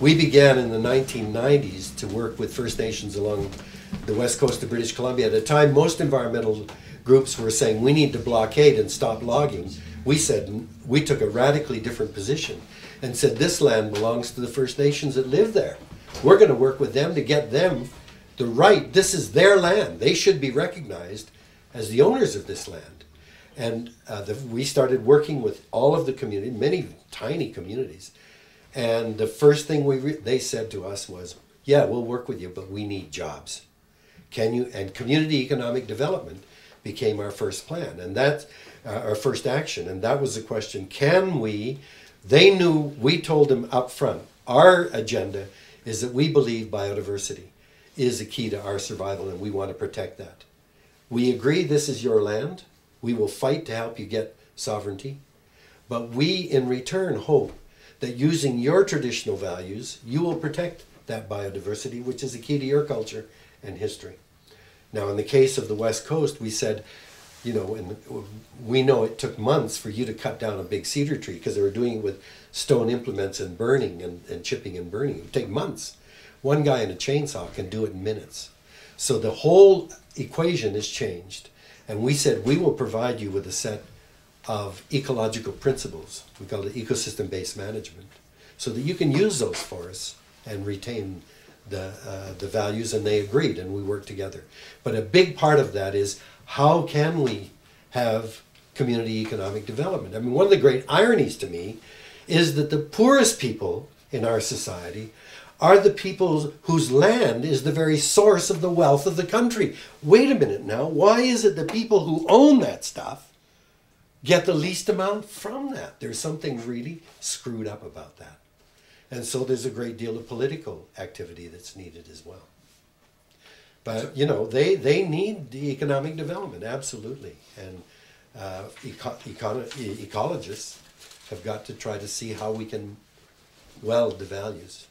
We began in the 1990s to work with First Nations along the west coast of British Columbia. At the time, most environmental groups were saying we need to blockade and stop logging. We took a radically different position and said this land belongs to the First Nations that live there. We're going to work with them to get them the right. This is their land. They should be recognized as the owners of this land. And we started working with all of the community, many tiny communities. And the first thing they said to us was, yeah, we'll work with you, but we need jobs. Can you? And community economic development became our first plan, and that's our first action. And that was the question, can we? They knew, we told them up front, our agenda is that we believe biodiversity is a key to our survival, and we want to protect that. We agree this is your land. We will fight to help you get sovereignty. But we, in return, hope that using your traditional values, you will protect that biodiversity, which is a key to your culture and history. Now, in the case of the West Coast, we said, you know, we know it took months for you to cut down a big cedar tree because they were doing it with stone implements and burning and chipping and burning. It would take months. One guy in a chainsaw can do it in minutes. So the whole equation is changed. And we said, we will provide you with a set of ecological principles. We call it ecosystem-based management, so that you can use those forests and retain the values. And they agreed, and we worked together. But a big part of that is, how can we have community economic development? I mean, one of the great ironies to me is that the poorest people in our society are the people whose land is the very source of the wealth of the country. Wait a minute now, why is it the people who own that stuff get the least amount from that? There's something really screwed up about that. And so there's a great deal of political activity that's needed as well. But, you know, they need the economic development, absolutely. And ecologists have got to try to see how we can weld the values.